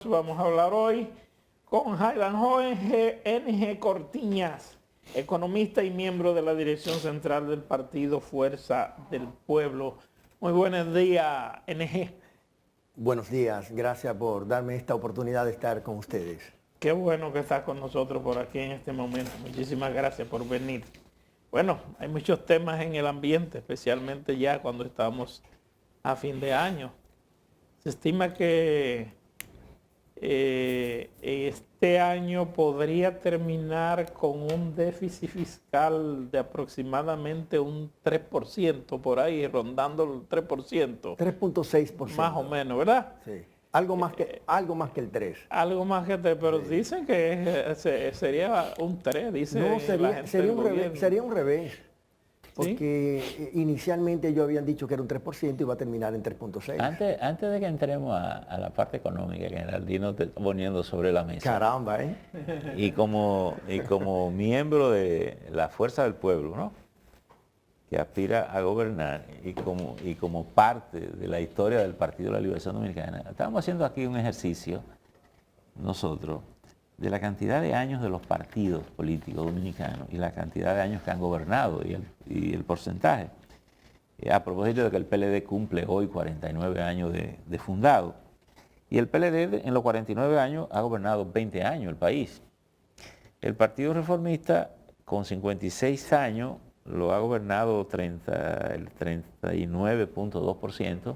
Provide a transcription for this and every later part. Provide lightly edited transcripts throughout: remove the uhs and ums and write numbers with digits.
Vamos a hablar hoy con Jailan N.G. Cortiñas, economista y miembro de la dirección central del partido Fuerza del Pueblo. Muy buenos días, N.G. Buenos días, gracias por darme esta oportunidad de estar con ustedes. Qué bueno que estás con nosotros por aquí en este momento. Muchísimas gracias por venir. Bueno, hay muchos temas en el ambiente, especialmente ya cuando estamos a fin de año. Se estima que este año podría terminar con un déficit fiscal de aproximadamente un 3%, por ahí, rondando el 3%. 3.6%. Más o menos, ¿verdad? Sí. Algo más que el 3. Algo más que el 3, pero sí. Dicen que sería un 3, dicen No, la gente del gobierno. sería un revés. Porque ¿Sí? Inicialmente ellos habían dicho que era un 3% y va a terminar en 3.6. Antes de que entremos a la parte económica que Geraldino te está poniendo sobre la mesa. Caramba, ¿eh? Y como miembro de la Fuerza del Pueblo, ¿no?, que aspira a gobernar y como parte de la historia del Partido de la Liberación Dominicana, estamos haciendo aquí un ejercicio nosotros de la cantidad de años de los partidos políticos dominicanos y la cantidad de años que han gobernado y el porcentaje. A propósito de que el PLD cumple hoy 49 años de fundado. Y el PLD en los 49 años ha gobernado 20 años el país. El Partido Reformista con 56 años lo ha gobernado el 39.2%.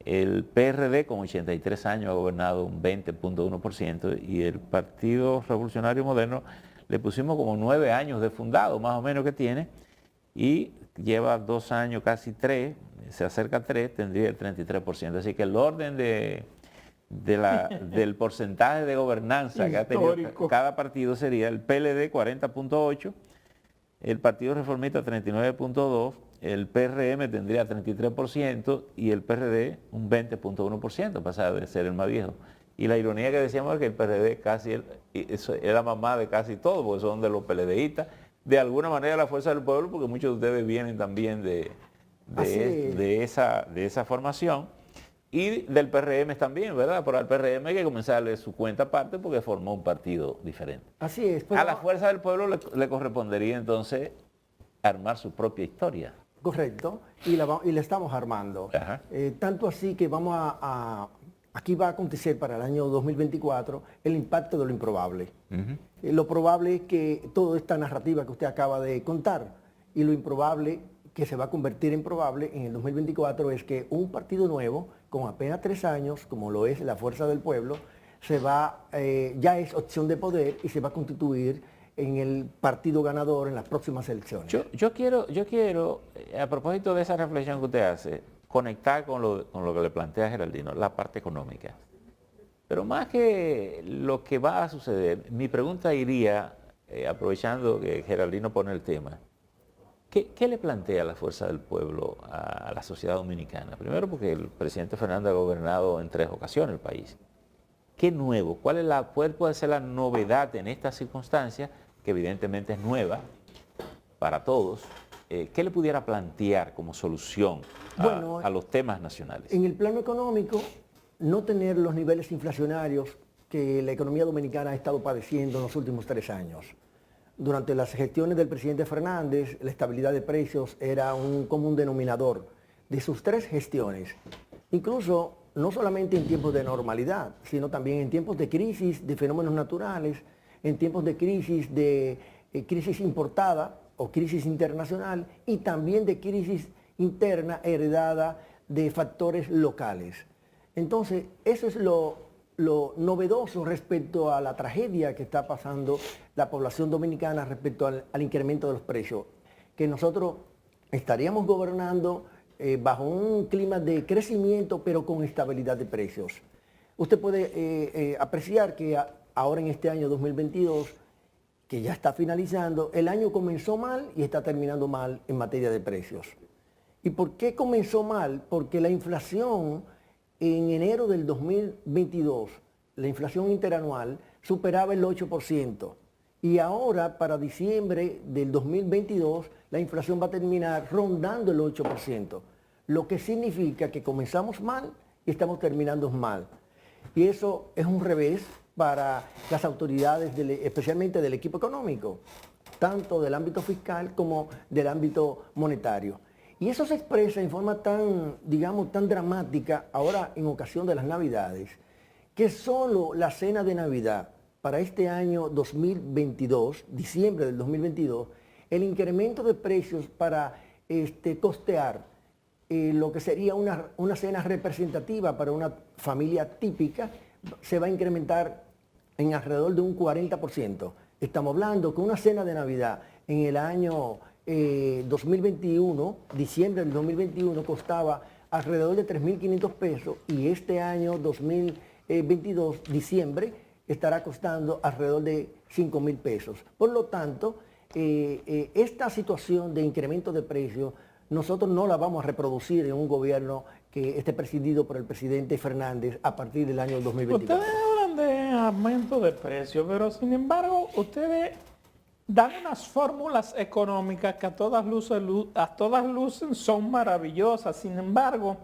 El PRD con 83 años ha gobernado un 20.1% y el Partido Revolucionario Moderno le pusimos como 9 años de fundado, más o menos que tiene, y lleva 2 años, casi 3, se acerca a 3, tendría el 33%. Así que el orden del porcentaje de gobernanza que ha tenido cada partido sería el PLD 40.8%, el Partido Reformista 39.2%, el PRM tendría 33% y el PRD un 20.1%, pasa de ser el más viejo. Y la ironía que decíamos es que el PRD casi es la mamá de casi todo, porque son de los PLDistas, de alguna manera la Fuerza del Pueblo, porque muchos de ustedes vienen también de esa formación, y del PRM también, ¿verdad? Pero al PRM hay que comenzarle su cuenta aparte porque formó un partido diferente. Así es. A la Fuerza del Pueblo le correspondería entonces armar su propia historia. Correcto, y la estamos armando. Tanto así que aquí va a acontecer para el año 2024 el impacto de lo improbable. Lo probable es que toda esta narrativa que usted acaba de contar y lo improbable que se va a convertir en probable en el 2024 es que un partido nuevo, con apenas 3 años, como lo es la Fuerza del Pueblo, ya es opción de poder y se va a constituir en el partido ganador en las próximas elecciones. Yo quiero, a propósito de esa reflexión que usted hace, conectar con lo que le plantea Geraldino, la parte económica. Pero más que lo que va a suceder, mi pregunta iría, aprovechando que Geraldino pone el tema, ¿qué le plantea la Fuerza del Pueblo a la sociedad dominicana? Primero porque el presidente Fernández ha gobernado en 3 ocasiones el país. ¿Qué nuevo? ¿Cuál puede ser la novedad en estas circunstancias, que evidentemente es nueva para todos? ¿Qué le pudiera plantear como solución a los temas nacionales? En el plano económico, no tener los niveles inflacionarios que la economía dominicana ha estado padeciendo en los últimos 3 años. Durante las gestiones del presidente Fernández, la estabilidad de precios era un común denominador de sus 3 gestiones. Incluso, no solamente en tiempos de normalidad, sino también en tiempos de crisis, de fenómenos naturales, en tiempos de crisis importada o crisis internacional y también de crisis interna heredada de factores locales. Entonces, eso es lo novedoso respecto a la tragedia que está pasando la población dominicana respecto al incremento de los precios, que nosotros estaríamos gobernando bajo un clima de crecimiento, pero con estabilidad de precios. Usted puede apreciar que ahora en este año 2022, que ya está finalizando, el año comenzó mal y está terminando mal en materia de precios. ¿Y por qué comenzó mal? Porque la inflación en enero del 2022, la inflación interanual, superaba el 8%. Y ahora, para diciembre del 2022, la inflación va a terminar rondando el 8%. Lo que significa que comenzamos mal y estamos terminando mal. Y eso es un revés para las autoridades, especialmente del equipo económico, tanto del ámbito fiscal como del ámbito monetario. Y eso se expresa en forma tan, digamos, tan dramática ahora en ocasión de las Navidades, que solo la cena de Navidad para este año 2022, diciembre del 2022, el incremento de precios para costear lo que sería una cena representativa para una familia típica se va a incrementar en alrededor de un 40%. Estamos hablando que una cena de Navidad en el año 2021, diciembre del 2021, costaba alrededor de 3.500 pesos y este año 2022, diciembre, estará costando alrededor de 5.000 pesos. Por lo tanto, esta situación de incremento de precios nosotros no la vamos a reproducir en un gobierno que esté presidido por el presidente Fernández a partir del año 2022. Ustedes hablan de aumento de precios, pero sin embargo ustedes dan unas fórmulas económicas que a todas luces son maravillosas. Sin embargo,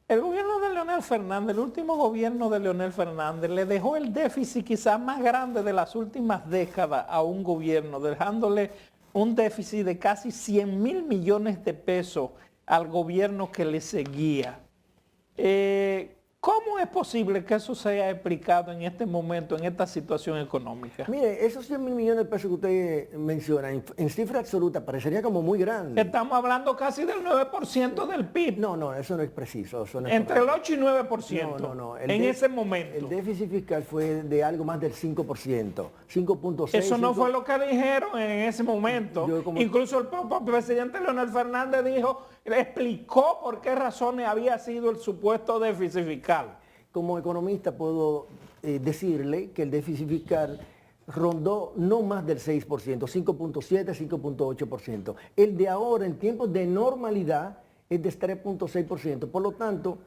el gobierno de Leonel Fernández, el último gobierno de Leonel Fernández, le dejó el déficit quizás más grande de las últimas décadas a un gobierno, dejándole un déficit de casi 100.000 millones de pesos al gobierno que le seguía. ¿Cómo es posible que eso sea explicado en este momento, en esta situación económica? Mire, esos 100.000 millones de pesos que usted menciona, en cifra absoluta, parecería como muy grande. Estamos hablando casi del 9% del PIB. No, eso no es preciso. Eso no es Entre correcto. el 8 y 9%. No. En ese momento. El déficit fiscal fue de algo más del 5%, 5.6%. Eso no fue lo que dijeron en ese momento. Incluso el propio presidente Leonel Fernández explicó por qué razones había sido el supuesto déficit fiscal. Como economista puedo decirle que el déficit fiscal rondó no más del 6%, 5.7, 5.8%. El de ahora, en tiempos de normalidad, es de 3.6%. Por lo tanto,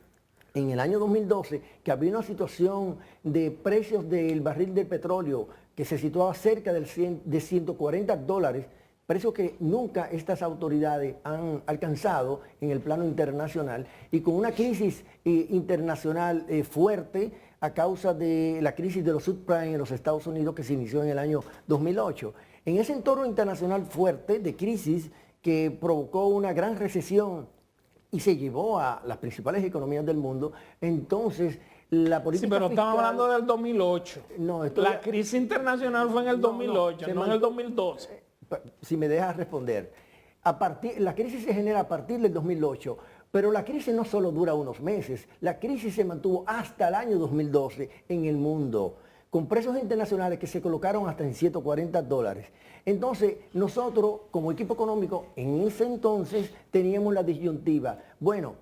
en el año 2012, que había una situación de precios del barril de petróleo que se situaba cerca de $140, precio que nunca estas autoridades han alcanzado en el plano internacional, y con una crisis internacional fuerte a causa de la crisis de los subprime en los Estados Unidos que se inició en el año 2008. En ese entorno internacional fuerte de crisis que provocó una gran recesión y se llevó a las principales economías del mundo, entonces la política pero fiscal, estamos hablando del 2008. No, la crisis internacional fue en el 2008, no en el 2012. Si me dejas responder, la crisis se genera a partir del 2008, pero la crisis no solo dura unos meses, la crisis se mantuvo hasta el año 2012 en el mundo, con precios internacionales que se colocaron hasta en $140. Entonces, nosotros como equipo económico, en ese entonces teníamos la disyuntiva, bueno,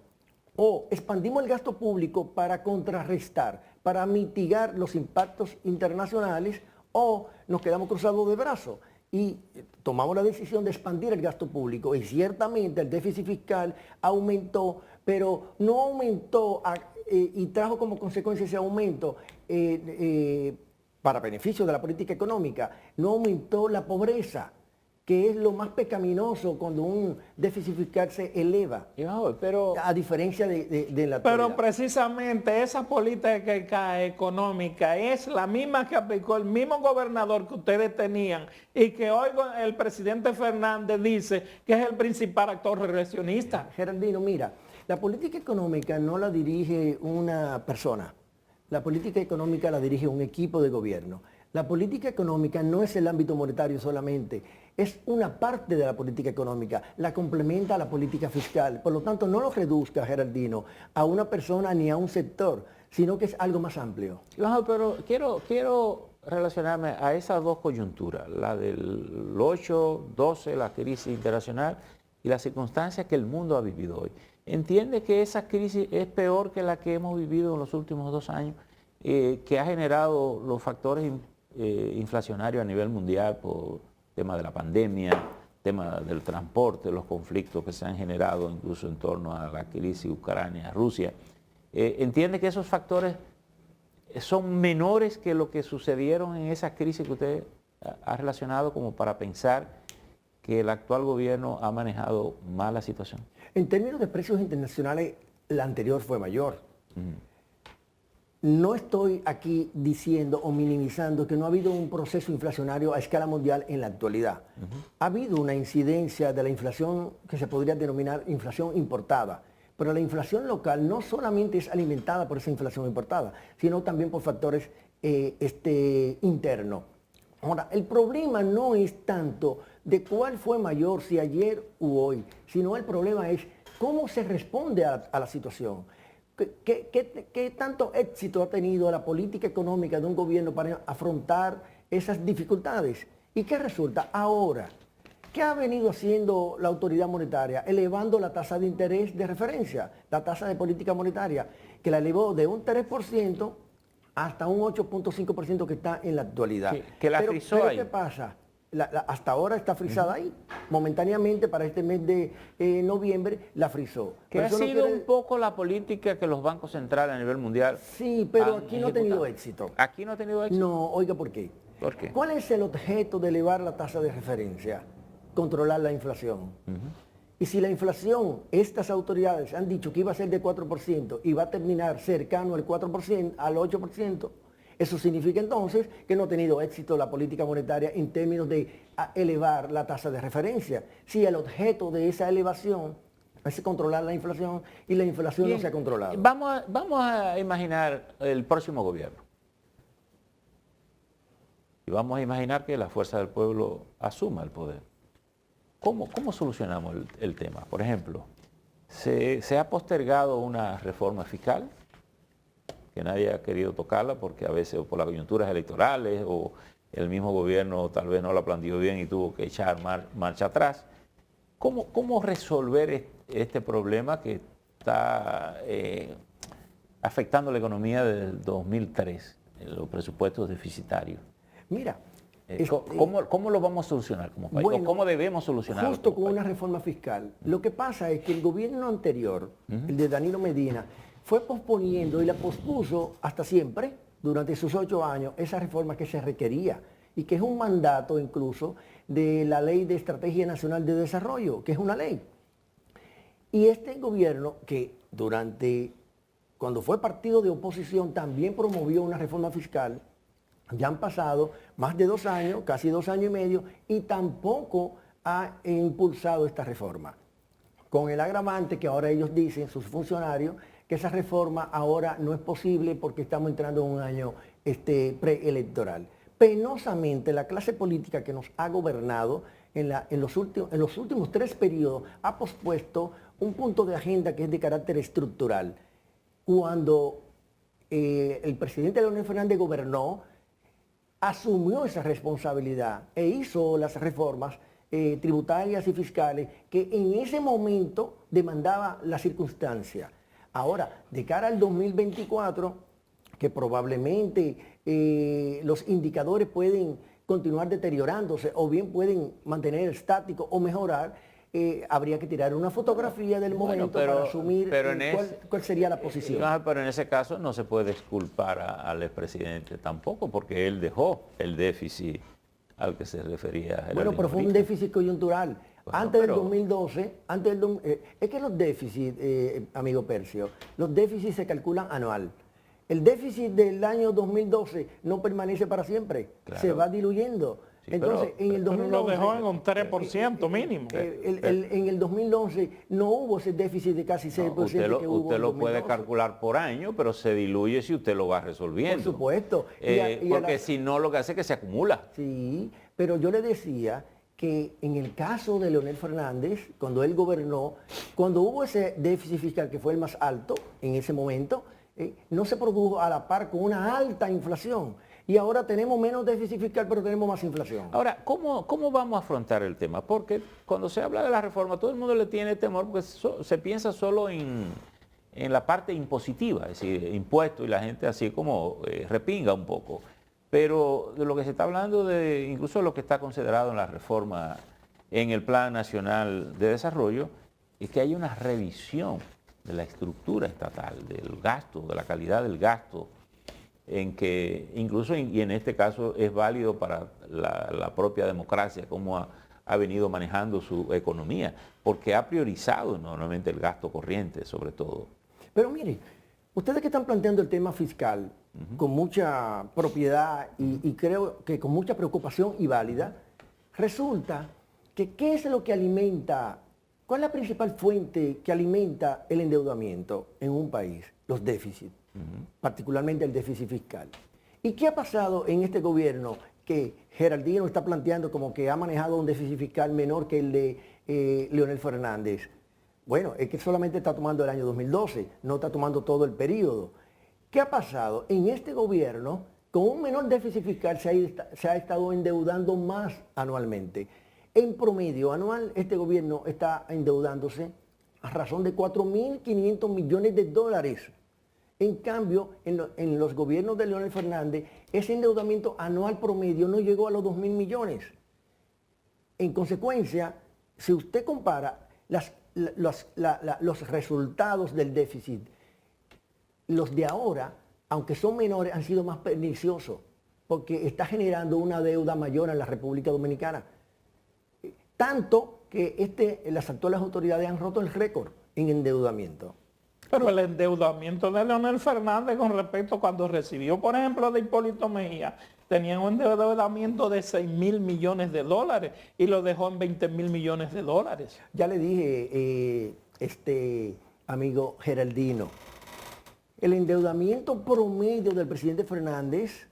o expandimos el gasto público para contrarrestar, para mitigar los impactos internacionales, o nos quedamos cruzados de brazos. Y tomamos la decisión de expandir el gasto público y ciertamente el déficit fiscal aumentó, pero no aumentó y trajo como consecuencia ese aumento para beneficio de la política económica, no aumentó la pobreza, que es lo más pecaminoso cuando un déficit fiscal se eleva, pero a diferencia de la actualidad. Pero precisamente esa política económica es la misma que aplicó el mismo gobernador que ustedes tenían y que hoy el presidente Fernández dice que es el principal actor regresionista. Geraldino, mira, la política económica no la dirige una persona, la política económica la dirige un equipo de gobierno. La política económica no es el ámbito monetario solamente, es una parte de la política económica, la complementa a la política fiscal. Por lo tanto, no lo reduzca, Geraldino, a una persona ni a un sector, sino que es algo más amplio. Pero quiero relacionarme a esas dos coyunturas, la del 8-12, la crisis internacional y las circunstancias que el mundo ha vivido hoy. ¿Entiende que esa crisis es peor que la que hemos vivido en los últimos 2 años, que ha generado los factores inflacionarios a nivel mundial por tema de la pandemia, tema del transporte, los conflictos que se han generado incluso en torno a la crisis Ucrania-Rusia? ¿Entiende que esos factores son menores que lo que sucedieron en esa crisis que usted ha relacionado como para pensar que el actual gobierno ha manejado mal la situación? En términos de precios internacionales, la anterior fue mayor. no estoy aquí diciendo o minimizando que no ha habido un proceso inflacionario a escala mundial en la actualidad. Ha habido una incidencia de la inflación que se podría denominar inflación importada, pero la inflación local no solamente es alimentada por esa inflación importada, sino también por factores internos. Ahora, el problema no es tanto de cuál fue mayor, si ayer u hoy, sino el problema es cómo se responde a la situación. ¿Qué tanto éxito ha tenido la política económica de un gobierno para afrontar esas dificultades? ¿Y qué resulta ahora? ¿Qué ha venido haciendo la autoridad monetaria? Elevando la tasa de interés de referencia, la tasa de política monetaria, que la elevó de un 3% hasta un 8.5% que está en la actualidad. Que la frizó ahí. ¿Qué pasa? Hasta ahora está frisada ahí. Momentáneamente, para este mes de noviembre, la frizó. Que ha sido un poco la política que los bancos centrales a nivel mundial. Sí, pero aquí no ha tenido éxito. ¿Aquí no ha tenido éxito? No, oiga, ¿por qué? ¿Por qué? ¿Cuál es el objeto de elevar la tasa de referencia? Controlar la inflación. Y si la inflación, estas autoridades han dicho que iba a ser de 4% y va a terminar cercano al 4%, al 8%, eso significa entonces que no ha tenido éxito la política monetaria en términos de elevar la tasa de referencia. Si el objeto de esa elevación es controlar la inflación y la inflación no se ha controlado. Vamos a imaginar el próximo gobierno. Y vamos a imaginar que la fuerza del pueblo asuma el poder. ¿Cómo solucionamos el tema? Por ejemplo, se ha postergado una reforma fiscal que nadie ha querido tocarla porque a veces por las coyunturas electorales o el mismo gobierno tal vez no la planteó bien y tuvo que echar marcha atrás. ¿Cómo resolver este problema que está afectando la economía desde el 2003, los presupuestos deficitarios? Mira, ¿Cómo lo vamos a solucionar como país? Bueno, ¿O cómo debemos solucionarlo? Justo con una reforma fiscal. Lo que pasa es que el gobierno anterior, el de Danilo Medina, fue posponiendo y la pospuso hasta siempre, durante sus 8 años, esa reforma que se requería y que es un mandato incluso de la Ley de Estrategia Nacional de Desarrollo, que es una ley. Y este gobierno que cuando fue partido de oposición, también promovió una reforma fiscal. Ya han pasado más de 2 años, casi 2 años y medio, y tampoco ha impulsado esta reforma. Con el agravante que ahora ellos dicen, sus funcionarios, que esa reforma ahora no es posible porque estamos entrando en un año preelectoral. Penosamente, la clase política que nos ha gobernado en los últimos 3 periodos ha pospuesto un punto de agenda que es de carácter estructural. Cuando el presidente Leonel Fernández gobernó, asumió esa responsabilidad e hizo las reformas tributarias y fiscales que en ese momento demandaba la circunstancia. Ahora, de cara al 2024, que probablemente los indicadores pueden continuar deteriorándose o bien pueden mantener estático o mejorar, habría que tirar una fotografía del momento para asumir cuál sería la posición. Pero en ese caso no se puede exculpar al expresidente tampoco, porque él dejó el déficit al que se refería. Bueno, pero fue un déficit coyuntural. Bueno, antes del 2012, es que los déficits, amigo Percio, los déficits se calculan anual. El déficit del año 2012 no permanece para siempre, claro. Se va diluyendo. Sí, entonces, en el 2011... Lo dejó en un 3% mínimo. En el 2011 no hubo ese déficit de casi 6% que hubo. Usted lo puede calcular por año, pero se diluye si usted lo va resolviendo. Por supuesto. Porque si no, lo que hace es que se acumula. Sí, pero yo le decía que en el caso de Leonel Fernández, cuando él gobernó, cuando hubo ese déficit fiscal que fue el más alto en ese momento, no se produjo a la par con una alta inflación. Y ahora tenemos menos déficit fiscal, pero tenemos más inflación. Ahora, ¿cómo vamos a afrontar el tema? Porque cuando se habla de la reforma, todo el mundo le tiene temor porque se piensa solo en la parte impositiva, es decir, impuestos, y la gente así como repinga un poco. Pero de lo que se está hablando, incluso de lo que está considerado en la reforma en el Plan Nacional de Desarrollo, es que hay una revisión de la estructura estatal, del gasto, de la calidad del gasto, en que incluso, y en este caso es válido para la propia democracia, cómo ha venido manejando su economía, porque ha priorizado normalmente el gasto corriente sobre todo. Pero mire, Ustedes que están planteando el tema fiscal con mucha propiedad y creo que con mucha preocupación y válida, resulta que ¿qué es lo que alimenta? ¿Cuál es la principal fuente que alimenta el endeudamiento en un país? Los déficits, particularmente el déficit fiscal. ¿Y qué ha pasado en este gobierno que Geraldino está planteando como que ha manejado un déficit fiscal menor que el de Leonel Fernández? Bueno, es que solamente está tomando el año 2012, no está tomando todo el periodo. ¿Qué ha pasado? En este gobierno, con un menor déficit fiscal, se ha estado endeudando más anualmente. En promedio anual, este gobierno está endeudándose a razón de 4.500 millones de dólares. En cambio, en los gobiernos de Leonel Fernández, ese endeudamiento anual promedio no llegó a los 2.000 millones. En consecuencia, si usted compara los resultados del déficit, los de ahora, aunque son menores, han sido más perniciosos, porque está generando una deuda mayor en la República Dominicana. Tanto que las actuales autoridades han roto el récord en endeudamiento. Pero el endeudamiento de Leonel Fernández con respecto a cuando recibió, por ejemplo, de Hipólito Mejía, tenían un endeudamiento de 6.000 millones de dólares y lo dejó en 20.000 millones de dólares. Ya le dije, amigo Geraldino, el endeudamiento promedio del presidente Fernández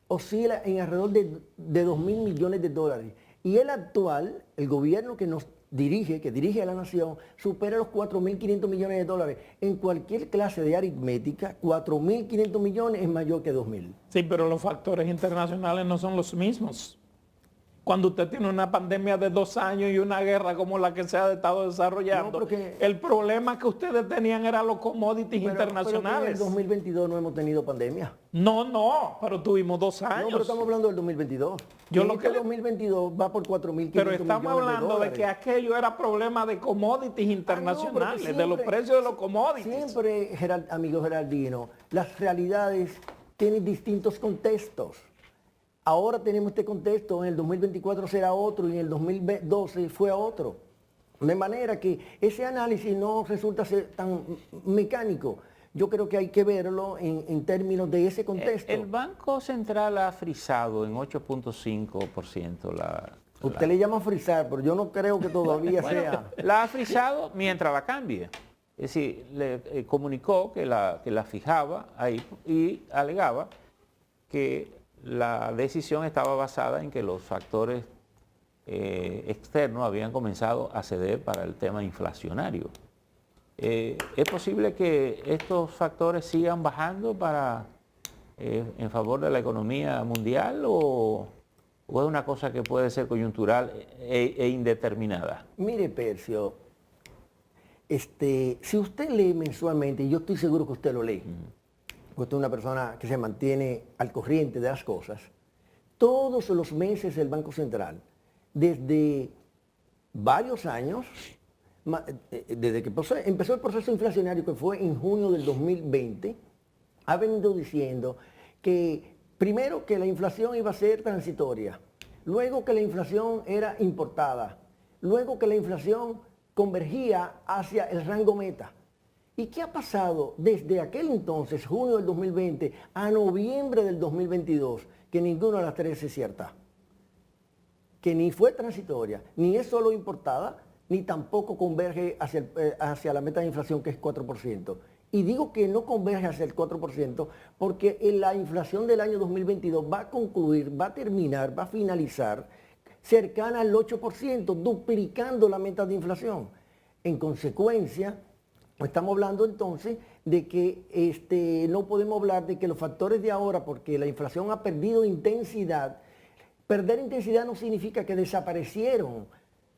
oscila en alrededor de 2.000 millones de dólares. Y el actual, el gobierno que dirige a la nación, supera los 4.500 millones de dólares. En cualquier clase de aritmética, 4.500 millones es mayor que 2.000. Sí, pero los factores internacionales no son los mismos. Cuando usted tiene una pandemia de 2 años y una guerra como la que se ha estado desarrollando, No, porque, el problema que ustedes tenían era los commodities internacionales. Pero en el 2022 no hemos tenido pandemia. No, pero tuvimos 2 años. No, pero estamos hablando del 2022. Yo y lo que 2022 va por 4.500 millones de dólares. Pero estamos hablando de que aquello era problema de commodities internacionales, siempre, de los precios de los commodities. Siempre, amigo Geraldino, las realidades tienen distintos contextos. Ahora tenemos este contexto, en el 2024 será otro y en el 2012 fue otro. De manera que ese análisis no resulta ser tan mecánico. Yo creo que hay que verlo en términos de ese contexto. El Banco Central ha frisado en 8.5% la... Usted le llama frisar, pero yo no creo que todavía sea. La ha frisado mientras la cambie. Es decir, le comunicó que la fijaba ahí y alegaba que la decisión estaba basada en que los factores externos habían comenzado a ceder para el tema inflacionario. ¿Es posible que estos factores sigan bajando en favor de la economía mundial o es una cosa que puede ser coyuntural e indeterminada? Mire, Percio, si usted lee mensualmente, y yo estoy seguro que usted lo lee, usted es una persona que se mantiene al corriente de las cosas, todos los meses el Banco Central, desde varios años, desde que empezó el proceso inflacionario que fue en junio del 2020, ha venido diciendo que primero que la inflación iba a ser transitoria, luego que la inflación era importada, luego que la inflación convergía hacia el rango meta. ¿Y qué ha pasado desde aquel entonces, junio del 2020, a noviembre del 2022? Que ninguna de las tres es cierta. Que ni fue transitoria, ni es solo importada, ni tampoco converge hacia la meta de inflación que es 4%. Y digo que no converge hacia el 4% porque la inflación del año 2022 va a concluir, va a terminar, va a finalizar cercana al 8%, duplicando la meta de inflación. En consecuencia, estamos hablando entonces de que no podemos hablar de que los factores de ahora, porque la inflación ha perdido intensidad. Perder intensidad no significa que desaparecieron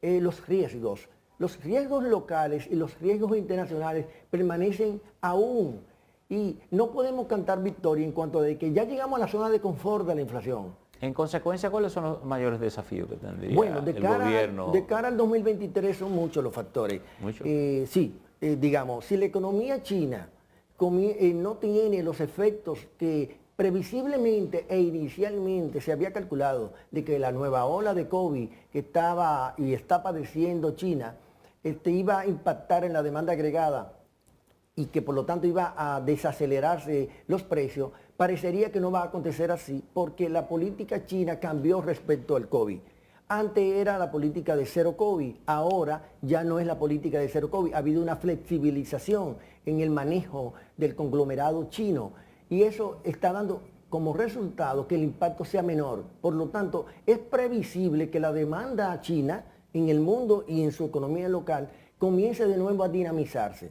los riesgos. Los riesgos locales y los riesgos internacionales permanecen aún. Y no podemos cantar victoria en cuanto a que ya llegamos a la zona de confort de la inflación. En consecuencia, ¿cuáles son los mayores desafíos que tendría el gobierno? De cara al 2023 son muchos los factores. ¿Muchos? Digamos, si la economía china no tiene los efectos que previsiblemente e inicialmente se había calculado de que la nueva ola de COVID que estaba y está padeciendo China iba a impactar en la demanda agregada y que por lo tanto iba a desacelerarse los precios, parecería que no va a acontecer así porque la política china cambió respecto al COVID. Antes era la política de cero COVID, ahora ya no es la política de cero COVID. Ha habido una flexibilización en el manejo del conglomerado chino y eso está dando como resultado que el impacto sea menor. Por lo tanto, es previsible que la demanda china en el mundo y en su economía local comience de nuevo a dinamizarse.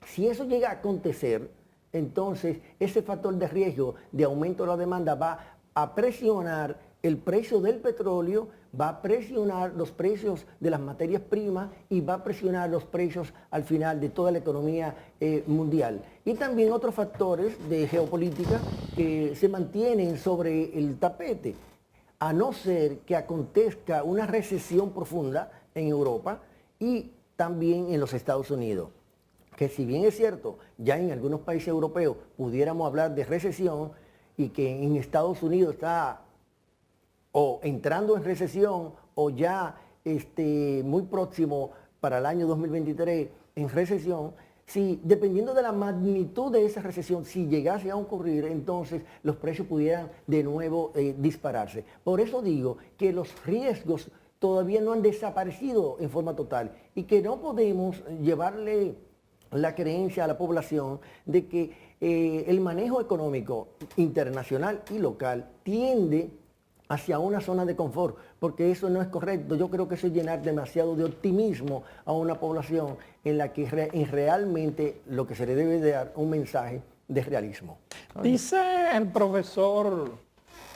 Si eso llega a acontecer, entonces ese factor de riesgo de aumento de la demanda va a presionar el precio del petróleo, va a presionar los precios de las materias primas y va a presionar los precios al final de toda la economía mundial. Y también otros factores de geopolítica que se mantienen sobre el tapete, a no ser que acontezca una recesión profunda en Europa y también en los Estados Unidos. Que si bien es cierto, ya en algunos países europeos pudiéramos hablar de recesión y que en Estados Unidos está o entrando en recesión o ya muy próximo para el año 2023 en recesión, si dependiendo de la magnitud de esa recesión, si llegase a ocurrir, entonces los precios pudieran de nuevo dispararse. Por eso digo que los riesgos todavía no han desaparecido en forma total y que no podemos llevarle la creencia a la población de que el manejo económico internacional y local tiende hacia una zona de confort, porque eso no es correcto. Yo creo que eso es llenar demasiado de optimismo a una población en la que realmente lo que se le debe de dar un mensaje de realismo. Dice el profesor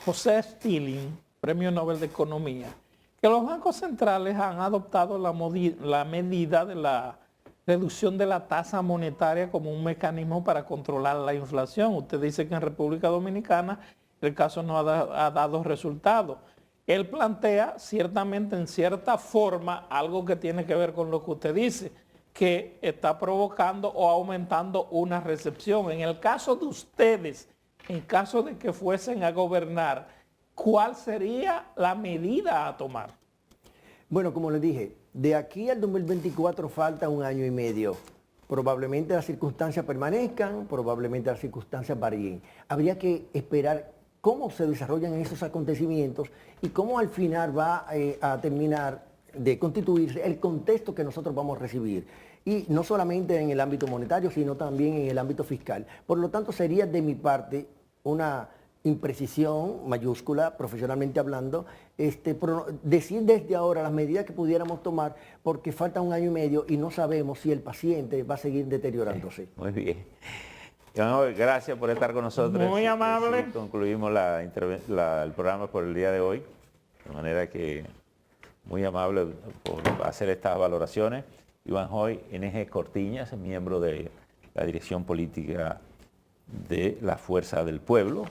José Stilling, Premio Nobel de Economía, que los bancos centrales han adoptado la medida de la reducción de la tasa monetaria como un mecanismo para controlar la inflación. Usted dice que en República Dominicana el caso no ha dado resultado. Él plantea ciertamente en cierta forma algo que tiene que ver con lo que usted dice, que está provocando o aumentando una recepción. En el caso de ustedes, en caso de que fuesen a gobernar, ¿cuál sería la medida a tomar? Bueno, como les dije, de aquí al 2024 falta 1 año y medio. Probablemente las circunstancias permanezcan, probablemente las circunstancias varíen. Habría que esperar cómo se desarrollan esos acontecimientos y cómo al final va a terminar de constituirse el contexto que nosotros vamos a recibir. Y no solamente en el ámbito monetario, sino también en el ámbito fiscal. Por lo tanto, sería de mi parte una imprecisión mayúscula, profesionalmente hablando, decir desde ahora las medidas que pudiéramos tomar, porque falta 1 año y medio y no sabemos si el paciente va a seguir deteriorándose. Muy bien. Gracias por estar con nosotros. Muy amable. Sí, concluimos el programa por el día de hoy. De manera que muy amable por hacer estas valoraciones. Iván Joy, NG Cortiñas, miembro de la Dirección Política de la Fuerza del Pueblo.